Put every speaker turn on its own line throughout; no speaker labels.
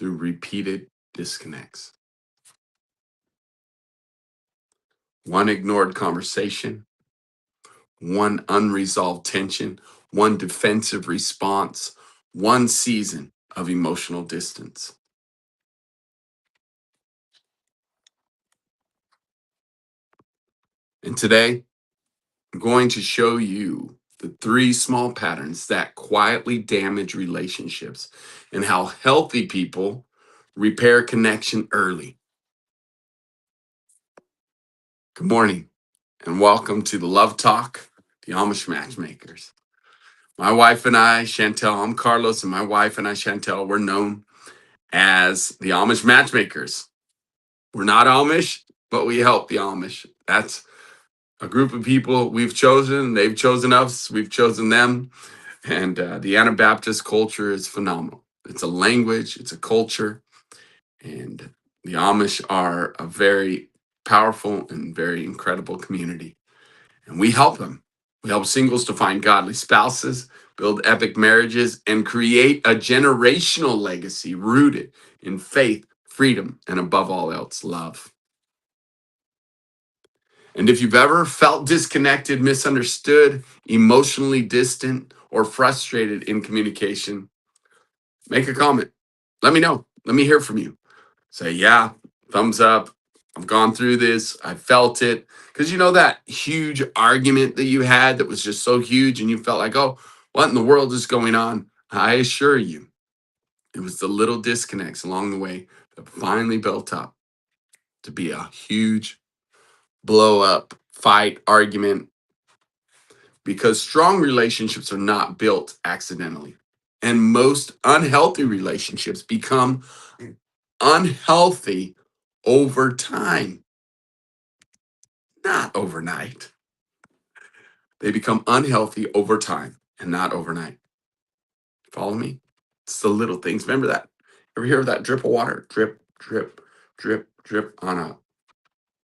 through repeated disconnects. One ignored conversation, one unresolved tension, one defensive response, one season of emotional distance. And today, I'm going to show you the three small patterns that quietly damage relationships and how healthy people repair connection early. Good morning and welcome to the Love Talk, the Amish Matchmakers. My wife and I, Chantel, I'm Carlos, and my wife and I, Chantel, we're known as the Amish Matchmakers. We're not Amish, but we help the Amish. That's a group of people we've chosen. They've chosen us. We've chosen them. And the Anabaptist culture is phenomenal. It's a language, it's a culture. And the Amish are a very powerful and very incredible community. And we help them. We help singles to find godly spouses, build epic marriages, and create a generational legacy rooted in faith, freedom, and above all else, love. And if you've ever felt disconnected, misunderstood, emotionally distant, or frustrated in communication, make a comment. Let me know. Let me hear from you. Say, yeah, thumbs up. I've gone through this. I felt it. Because you know that huge argument that you had that was just so huge and you felt like, oh, what in the world is going on? I assure you, it was the little disconnects along the way that finally built up to be a huge blow up, fight, argument, because strong relationships are not built accidentally. And most unhealthy relationships become unhealthy over time, not overnight. They become unhealthy over time and not overnight. Follow me? It's the little things. Remember that? Ever hear of that drip of water? Drip, drip, drip, drip on a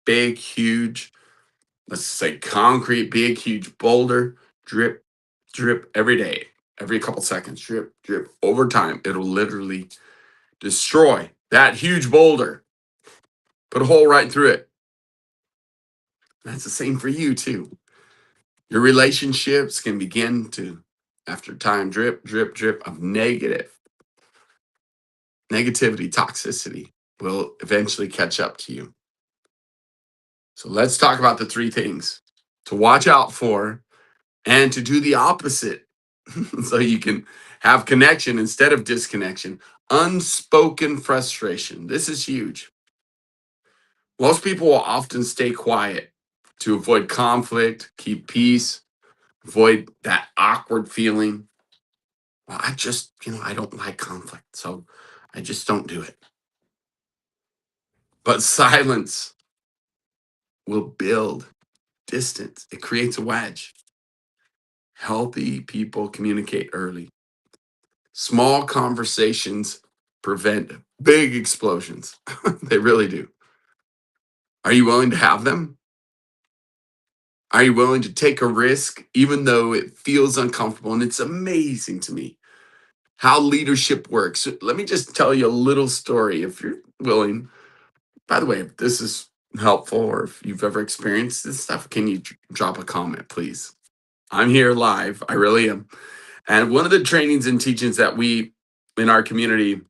big, huge, let's say concrete, big, huge boulder. Drip, drip every day, every couple seconds. Drip, drip. Over time, it'll literally destroy that huge boulder. Put a hole right through it. That's the same for you, too. Your relationships can begin to, after time, drip, drip, drip of negativity, toxicity will eventually catch up to you. So let's talk about the three things to watch out for and to do the opposite so you can have connection instead of disconnection. Unspoken frustration. This is huge. Most people will often stay quiet to avoid conflict, keep peace, avoid that awkward feeling. Well, I don't like conflict, so I just don't do it. But silence will build distance, it creates a wedge. Healthy people communicate early. Small conversations prevent big explosions. They really do. Are you willing to have them? Are you willing to take a risk, even though it feels uncomfortable? And it's amazing to me how leadership works. Let me just tell you a little story if you're willing. By the way, if this is helpful or if you've ever experienced this stuff, can you drop a comment, please? I'm here live. I really am. And one of the trainings and teachings that we in our community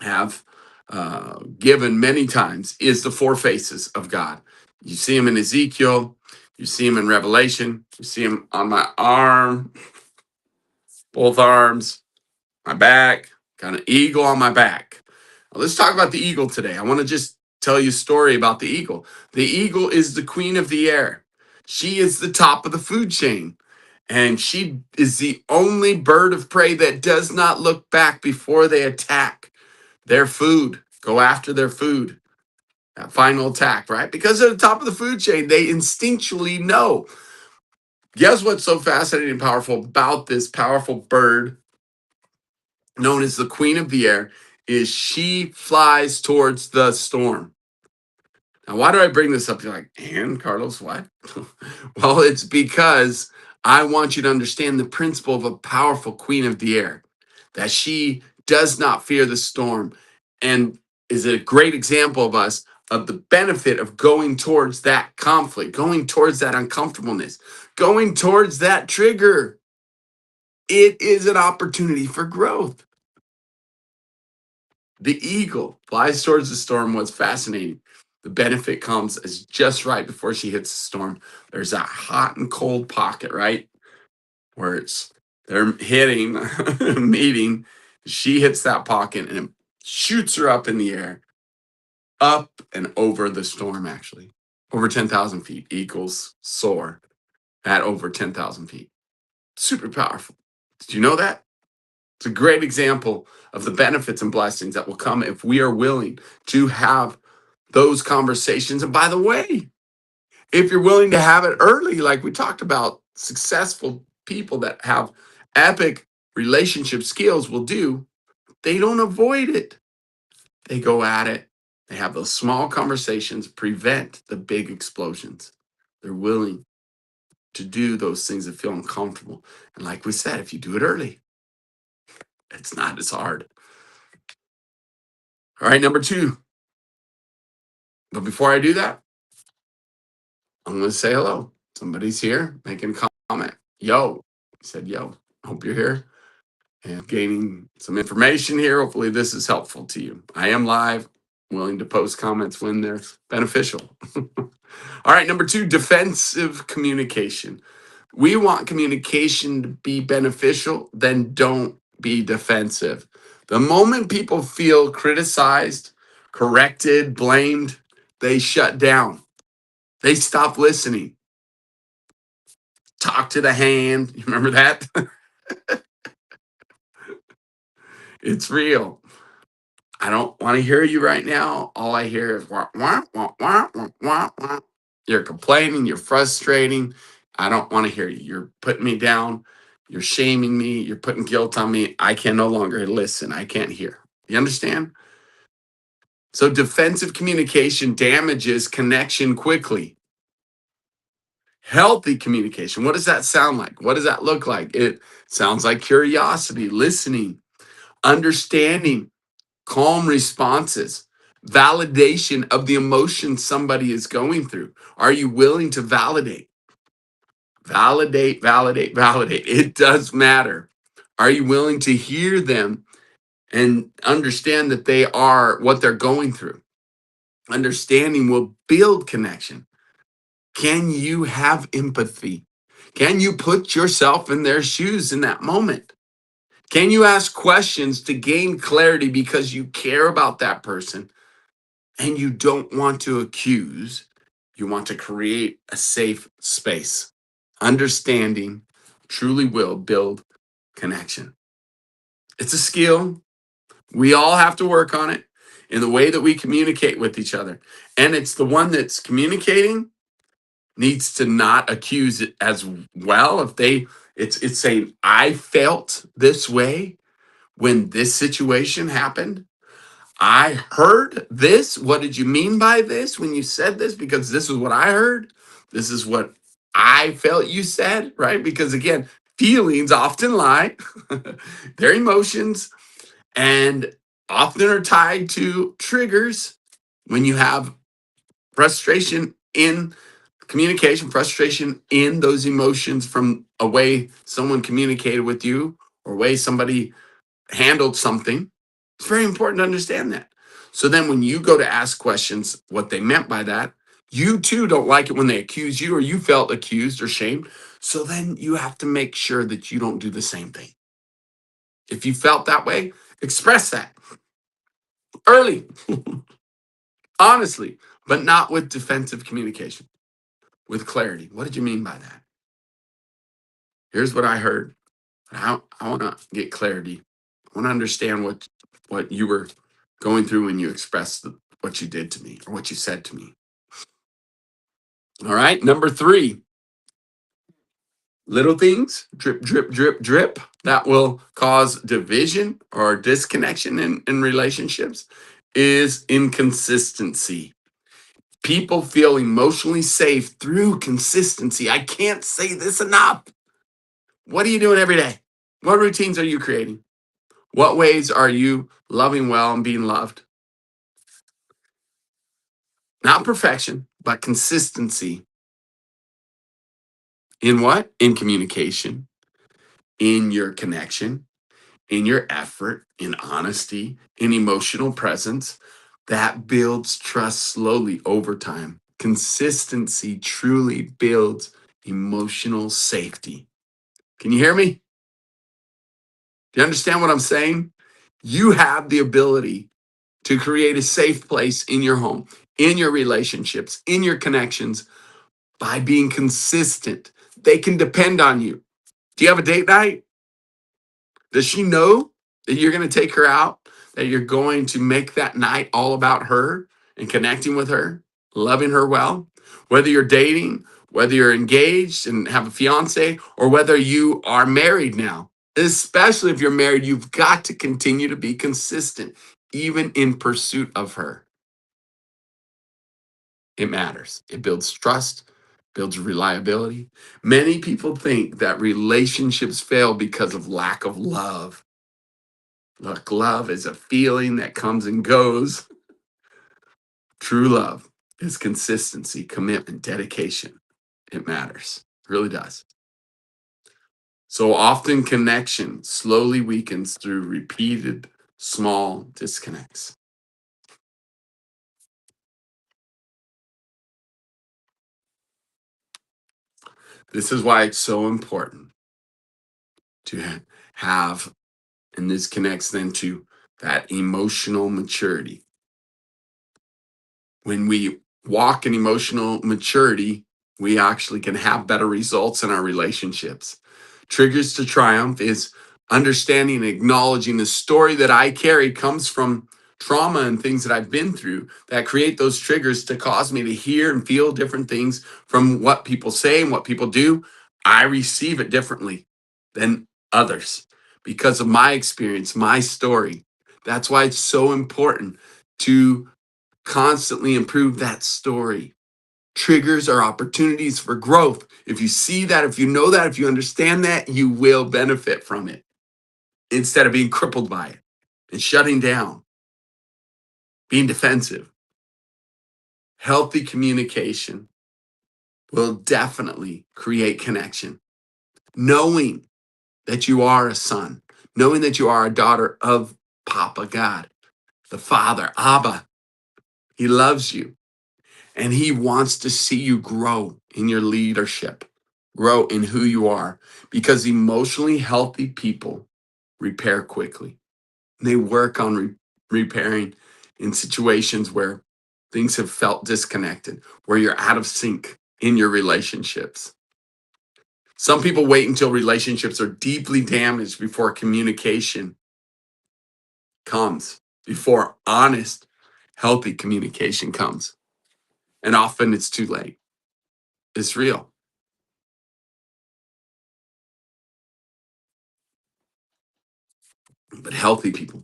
have given many times is the four faces of God. You see him in Ezekiel, you see him in Revelation, you see him on my arm, both arms, my back, got an eagle on my back. Now, let's talk about the eagle today. I want to just tell you a story about the eagle. The eagle is the queen of the air. She is the top of the food chain. And she is the only bird of prey that does not look back before they attack their food, go after their food. That final attack, right? Because they're the top of the food chain, they instinctually know. Guess what's so fascinating and powerful about this powerful bird known as the queen of the air is she flies towards the storm. Now, why do I bring this up? You're like, and Carlos, what? Well, it's because I want you to understand the principle of a powerful queen of the air, that she does not fear the storm. And is a great example of us of the benefit of going towards that conflict, going towards that uncomfortableness, going towards that trigger. It is an opportunity for growth. The eagle flies towards the storm. What's fascinating, the benefit comes as just right before she hits the storm. There's that hot and cold pocket, right? Where they're hitting, meeting. She hits that pocket and it shoots her up in the air, up and over the storm, actually. Over 10,000 feet equals soar at over 10,000 feet. Super powerful. Did you know that? It's a great example of the benefits and blessings that will come if we are willing to have those conversations. And by the way, if you're willing to have it early, like we talked about, successful people that have epic relationship skills will do, they don't avoid it. They go at it. They have those small conversations, prevent the big explosions. They're willing to do those things that feel uncomfortable. And like we said, if you do it early, it's not as hard. All right, number 2. But before I do that, I'm going to say hello. Somebody's here making a comment. Yo, he said, yo, hope you're here and gaining some information here. Hopefully this is helpful to you. I am live, willing to post comments when they're beneficial. All right, number 2, defensive communication. We want communication to be beneficial, then don't be defensive. The moment people feel criticized, corrected, blamed, they shut down. They stop listening. Talk to the hand. You remember that? It's real. I don't want to hear you right now. All I hear is wah, wah, wah, wah, wah, wah, wah. You're complaining. You're frustrating. I don't want to hear you. You're putting me down. You're shaming me. You're putting guilt on me. I can no longer listen. I can't hear. You understand? So defensive communication damages connection quickly. Healthy communication. What does that sound like? What does that look like? It sounds like curiosity, listening, understanding, calm responses, validation of the emotion somebody is going through. Are you willing to validate? Validate, validate, validate. It does matter. Are you willing to hear them and understand that they are what they're going through? Understanding will build connection. Can you have empathy? Can you put yourself in their shoes in that moment? Can you ask questions to gain clarity because you care about that person and you don't want to accuse? You want to create a safe space. Understanding truly will build connection. It's a skill. We all have to work on it in the way that we communicate with each other. And it's the one that's communicating needs to not accuse it as well. If it's saying, I felt this way when this situation happened. I heard this. What did you mean by this when you said this? Because this is what I heard. This is what I felt you said, right? Because again, feelings often lie. They're emotions and often are tied to triggers. When you have frustration in communication, frustration in those emotions from a way someone communicated with you or a way somebody handled something, it's very important to understand that. So then when you go to ask questions, what they meant by that, you too don't like it when they accuse you or you felt accused or shamed. So then you have to make sure that you don't do the same thing. If you felt that way, express that early, honestly, but not with defensive communication, with clarity. What did you mean by that? Here's what I heard. I want to get clarity. I want to understand what you were going through when you expressed what you did to me or what you said to me. All right. Number 3, little things, drip, drip, drip, drip, that will cause division or disconnection in relationships is inconsistency. People feel emotionally safe through consistency. I can't say this enough. What are you doing every day? What routines are you creating? What ways are you loving well and being loved? Not perfection, but consistency in what? In communication, in your connection, in your effort, in honesty, in emotional presence. That builds trust slowly over time. Consistency truly builds emotional safety. Can you hear me? Do you understand what I'm saying? You have the ability to create a safe place in your home, in your relationships, in your connections by being consistent. They can depend on you. Do you have a date night? Does she know that you're going to take her out, that you're going to make that night all about her and connecting with her, loving her well? Whether you're dating, whether you're engaged and have a fiance, or whether you are married now, especially if you're married, you've got to continue to be consistent, even in pursuit of her. It matters. It builds trust, builds reliability. Many people think that relationships fail because of lack of love. Look, love is a feeling that comes and goes. True love is consistency, commitment, dedication. It matters. It really does. So often connection slowly weakens through repeated small disconnects. This is why it's so important to have, and this connects then to that emotional maturity. When we walk in emotional maturity, we actually can have better results in our relationships. Triggers to triumph is understanding and acknowledging the story that I carry comes from trauma and things that I've been through that create those triggers to cause me to hear and feel different things from what people say and what people do. I receive it differently than others because of my experience, my story. That's why it's so important to constantly improve that story. Triggers are opportunities for growth. If you see that, if you know that, if you understand that, you will benefit from it instead of being crippled by it and shutting down, being defensive. Healthy communication will definitely create connection. Knowing that you are a son, knowing that you are a daughter of Papa God, the Father, Abba, He loves you. And he wants to see you grow in your leadership, grow in who you are, because emotionally healthy people repair quickly. They work on repairing in situations where things have felt disconnected, where you're out of sync in your relationships. Some people wait until relationships are deeply damaged before communication comes, before honest, healthy communication comes. And often it's too late. It's real. But healthy people,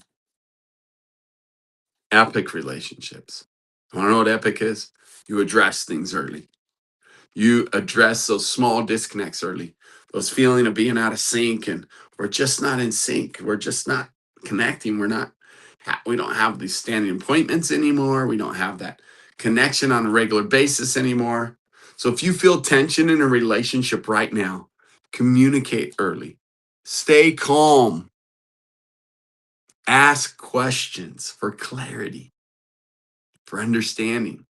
epic relationships. I don't know what epic is. You address things early. You address those small disconnects early. Those feeling of being out of sync and we're just not in sync. We're just not connecting. We don't have these standing appointments anymore. We don't have that connection on a regular basis anymore. So if you feel tension in a relationship right now, communicate early. Stay calm. Ask questions for clarity, for understanding.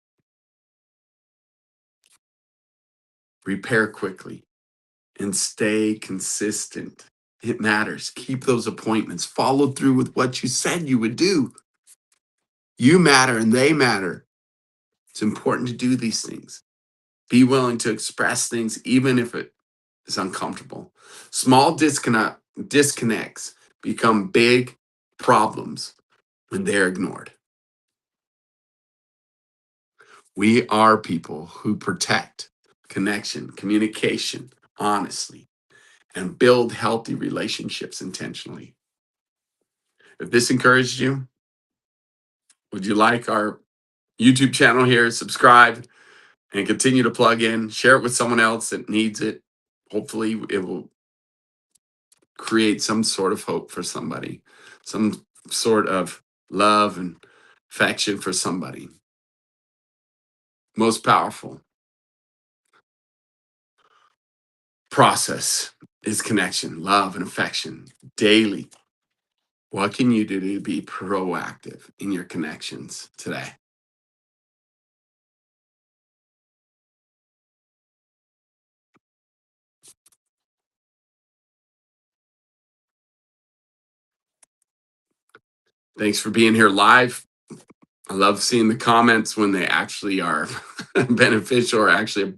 Repair quickly and stay consistent. It matters. Keep those appointments. Follow through with what you said you would do. You matter and they matter. It's important to do these things. Be willing to express things even if it is uncomfortable. Small disconnects become big problems when they're ignored. We are people who protect connection, communication, honestly, and build healthy relationships intentionally. If this encouraged you, would you like our YouTube channel here, subscribe, and continue to plug in, share it with someone else that needs it. Hopefully, it will create some sort of hope for somebody, some sort of love and affection for somebody. most powerful process is connection, love, and affection daily. What can you do to be proactive in your connections today? Thanks for being here live. I love seeing the comments when they actually are beneficial or actually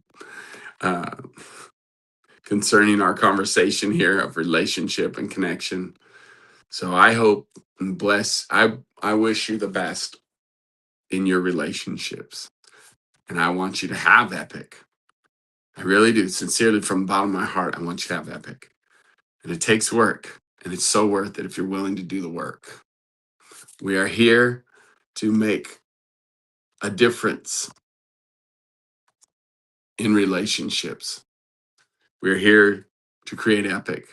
uh, concerning our conversation here of relationship and connection. So I hope and bless. I wish you the best in your relationships, and I want you to have epic. I really do, sincerely from the bottom of my heart. I want you to have epic, and it takes work, and it's so worth it if you're willing to do the work. We are here to make a difference in relationships. We're here to create epic.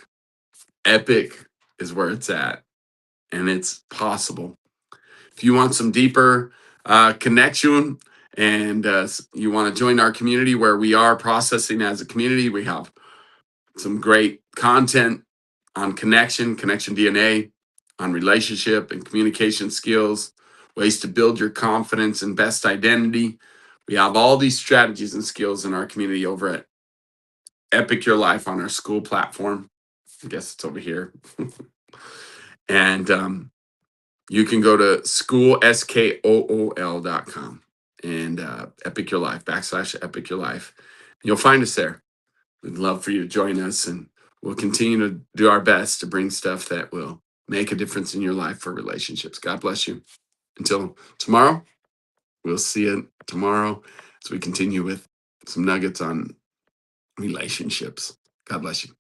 Epic is where it's at, and it's possible. If you want some deeper connection and you want to join our community where we are processing as a community, we have some great content on connection DNA, on relationship and communication skills, ways to build your confidence and best identity. We have all these strategies and skills in our community over at Epic Your Life on our school platform. I guess it's over here. And you can go to school.com and Epic Your Life, /Epic Your Life. You'll find us there. We'd love for you to join us, and we'll continue to do our best to bring stuff that will make a difference in your life for relationships. God bless you. Until tomorrow, we'll see you tomorrow as we continue with some nuggets on relationships. God bless you.